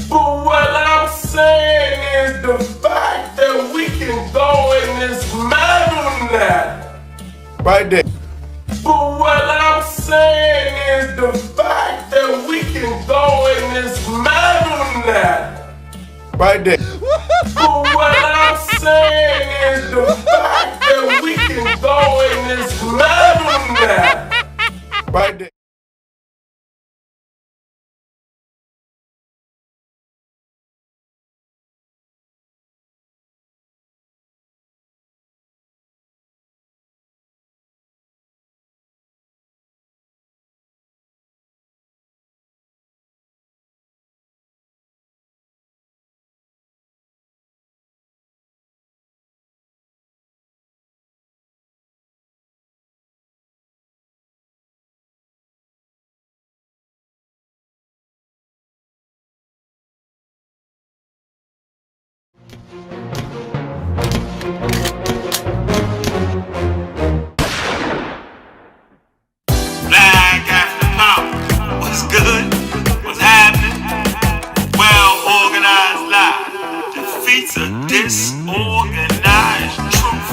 But what I'm saying is the fact that we can go in this metal now. Right there. But what I'm saying is the fact that we can go in this metal now. Right there. But what I'm saying is the fact that we can go in this metal now. Right there. Black after power. What's good? What's happening? Well organized lie defeats a disorganized truth.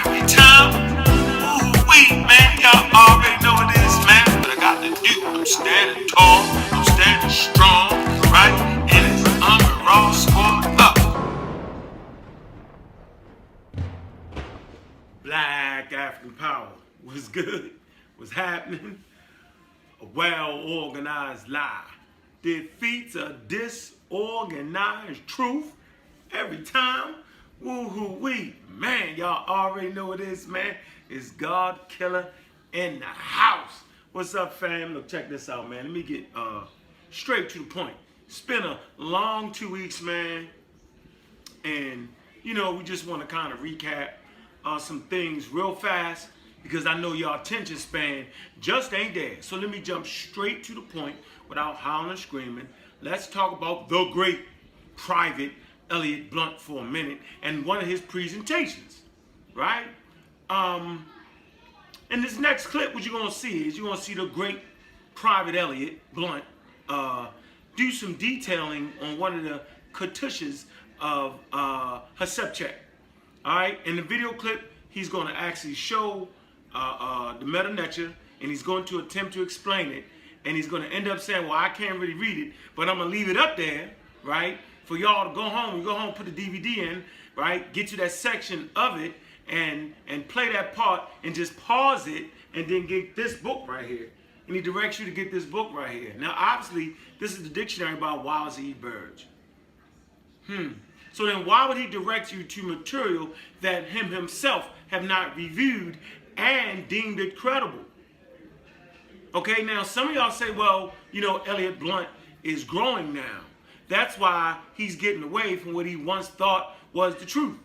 Every time, ooh wait, man, y'all already know it is, man. But I got to do. I'm standing tall, I'm standing strong, right? And it's raw squad up. Black African power. What's good? What's happening? A well-organized lie defeats a disorganized truth every time. Woo-hoo-wee. Man, y'all already know what it is, man. It's God Killer in the house. What's up, fam? Look, check this out, man. Let me get straight to the point. It's been a long 2 weeks, man. And, you know, we just want to kind of recap some things real fast, because I know y'all attention span just ain't there. So let me jump straight to the point without howling and screaming. Let's talk about the great Private Elliott Blunt for a minute and one of his presentations, right? In this next clip, what you're gonna see is you're gonna see the great Private Elliott Blunt do some detailing on one of the cartouches of Hatshepsut. All right, in the video clip, he's going to actually show the Meta Nature, and he's going to attempt to explain it, and he's going to end up saying, well, I can't really read it, but I'm going to leave it up there, right, for y'all to go home. You go home, put the DVD in, right, get to that section of it, and play that part, and just pause it, and then get this book right here. And he directs you to get this book right here. Now, obviously, this is the dictionary by Wallace E. Burge. So then why would he direct you to material that him himself have not reviewed and deemed it credible? Okay, now some of y'all say, well, you know, Elliott Blunt is growing now. That's why he's getting away from what he once thought was the truth.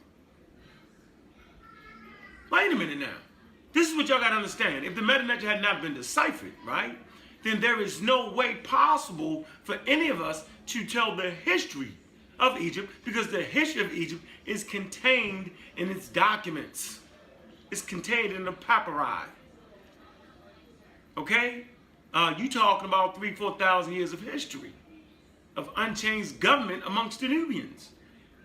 Wait a minute now. This is what y'all got to understand. If the Meta Nature had not been deciphered, right, then there is no way possible for any of us to tell the history of Egypt, because the history of Egypt is contained in its documents. It's contained in the papyri. Okay? You talking about 3,000-4,000 years of history of unchanged government amongst the Nubians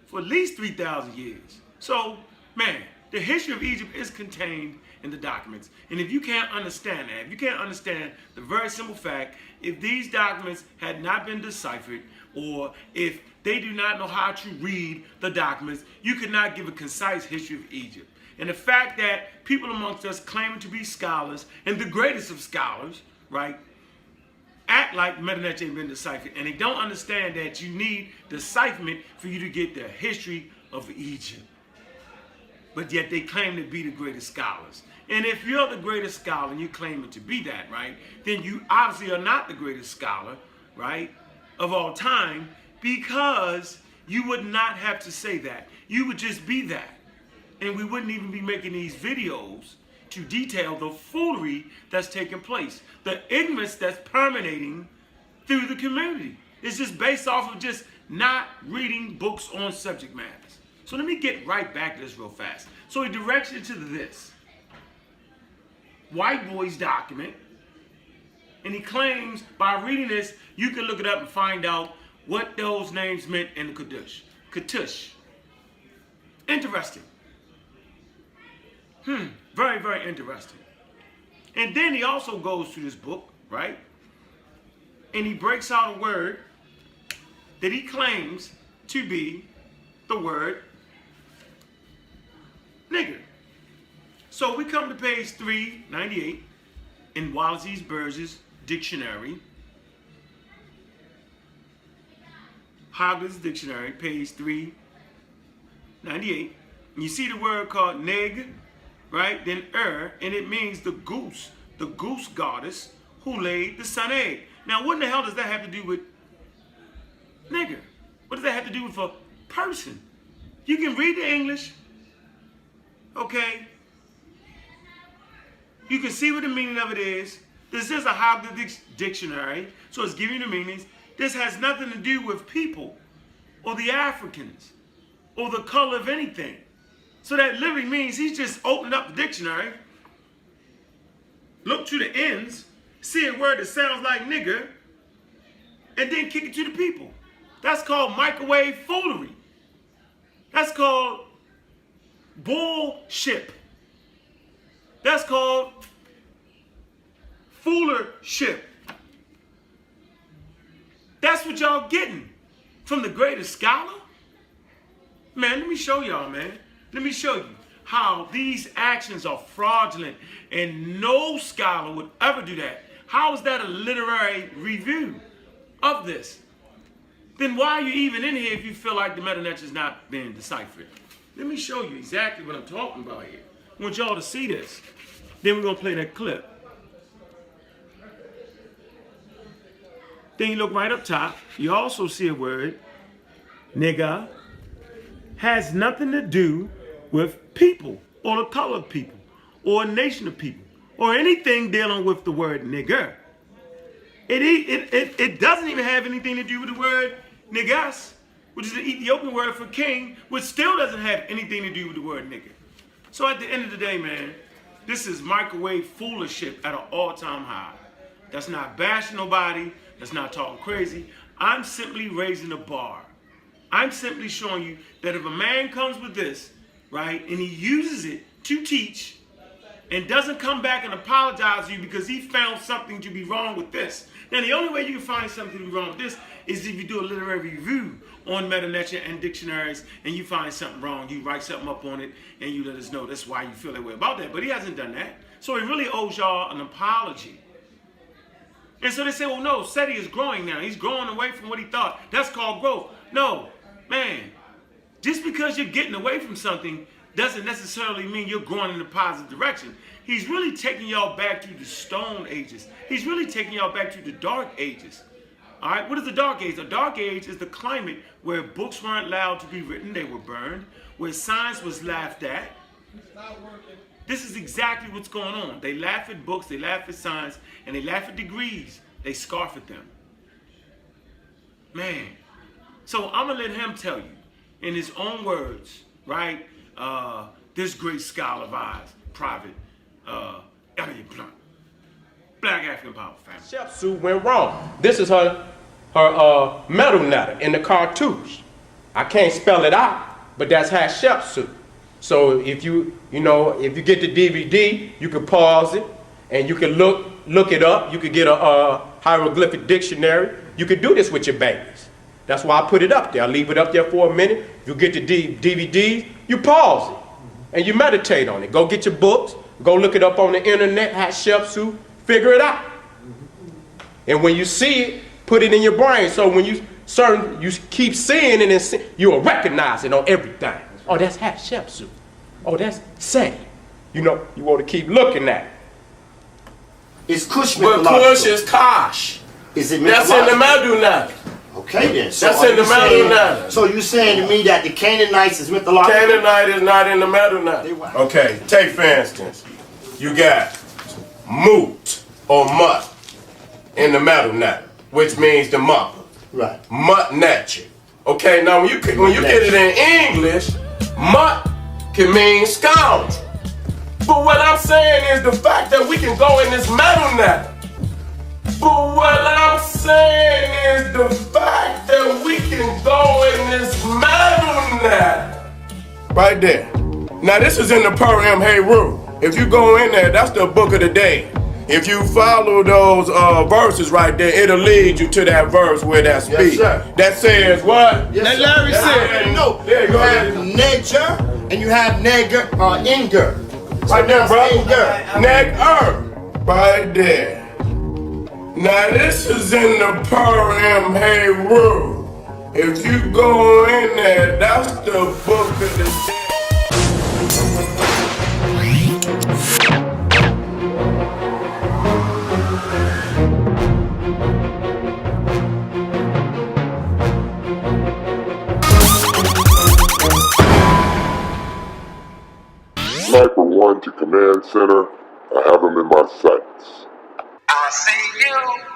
for at least 3,000 years. So, man, the history of Egypt is contained in the documents. And if you can't understand that, if you can't understand the very simple fact, if these documents had not been deciphered, or if they do not know how to read the documents, you could not give a concise history of Egypt. And the fact that people amongst us claiming to be scholars, and the greatest of scholars, right, act like Meta Nature ain't been deciphered, and they don't understand that you need decipherment for you to get the history of Egypt. But yet they claim to be the greatest scholars. And if you're the greatest scholar and you claim to be that, right, then you obviously are not the greatest scholar, right, of all time, because you would not have to say that. You would just be that. And we wouldn't even be making these videos to detail the foolery that's taking place, the ignorance that's permeating through the community. It's just based off of just not reading books on subject matters. So let me get right back to this real fast. So he directs you to this white boy's document, and he claims by reading this, you can look it up and find out what those names meant in the Katush. Interesting. Very, very interesting. And then he also goes through this book, right? And he breaks out a word that he claims to be the word nigger. So we come to page 398 in Wallace Burge's dictionary. Hogwarts Dictionary, page 398. And you see the word called neg, right? Then and it means the goose goddess who laid the sun egg. Now, what in the hell does that have to do with nigger? What does that have to do with a person? You can read the English, okay? You can see what the meaning of it is. This is a Hogwarts Dictionary, so it's giving you the meanings. This has nothing to do with people or the Africans or the color of anything. So that literally means he's just opened up the dictionary, look to the ends, see a word that sounds like nigger, and then kick it to the people. That's called microwave foolery. That's called bullshit. That's called foolership. That's what y'all getting from the greatest scholar? Man, let me show y'all, man. Let me show you how these actions are fraudulent and no scholar would ever do that. How is that a literary review of this? Then why are you even in here if you feel like the meta-net is not being deciphered? Let me show you exactly what I'm talking about here. I want y'all to see this. Then we're going to play that clip. Then you look right up top. You also see a word, nigga, has nothing to do with people or the color of people or a nation of people or anything dealing with the word nigger. It doesn't even have anything to do with the word niggas, which is the Ethiopian word for king, which still doesn't have anything to do with the word nigger. So at the end of the day, man, this is microwave foolership at an all-time high. That's not bashing nobody. That's not talking crazy. I'm simply raising the bar. I'm simply showing you that if a man comes with this, right, and he uses it to teach and doesn't come back and apologize to you because he found something to be wrong with this. Now, the only way you can find something to be wrong with this is if you do a literary review on meta-net and dictionaries and you find something wrong, you write something up on it, and you let us know that's why you feel that way about that. But he hasn't done that. So he really owes y'all an apology. And so they say, well, no, Seti is growing now. He's growing away from what he thought. That's called growth. No, man, just because you're getting away from something doesn't necessarily mean you're going in a positive direction. He's really taking y'all back to the Stone Ages. He's really taking y'all back to the Dark Ages. All right, what is the Dark Age? The Dark Age is the climate where books weren't allowed to be written, they were burned, where science was laughed at. This is exactly what's going on. They laugh at books, they laugh at science, and they laugh at degrees. They scoff at them. Man. So I'm going to let him tell you, in his own words, right, this great scholar of ours, Private Elliot Blunt, Black African Power family. Chef Sue went wrong. This is her metal netter in the cartouche. I can't spell it out, but that's Hatshepsut. So if you get the DVD, you can pause it and you can look it up. You could get a hieroglyphic dictionary. You could do this with your babies. That's why I put it up there. I leave it up there for a minute. You get the DVDs, you pause it and you meditate on it. Go get your books. Go look it up on the internet, Hatshepsut, figure it out. And when you see it, put it in your brain. So when you keep seeing it and you'll recognize it on everything. Oh, that's Hatshepsut. Oh, that's Seti. You want to keep looking at it. It's Kush But Kush is Kosh. Is it That's in the Metu Naga. Okay then. So That's in the Metu Naga. So you're saying to me that the Canaanites is mythological? Canaanite is not in the Metu Naga. Okay, take for instance, you got Moot or Mutt in the Metu Naga, which means the mother. Right. Mutt nature. Okay, now when you get it in English, mutt can mean scoundrel. But what I'm saying is the fact that we can go in this metal now. But what I'm saying is the fact that we can go in this metal net. Right there. Now this is in the Purim Heru. If you go in there, that's the book of the day. If you follow those verses right there, it'll lead you to that verse where that speaks. Yes, sir. That says what? Yes, that sir. Larry That's said. No, There you have Neger and you have Neger or Inger. Right there, bro. Inger. Neck right there. Now this is in the Purim Heru. If you go in there, that's the book of the day. Sniper 1 to Command Center. I have him in my sights. I see you.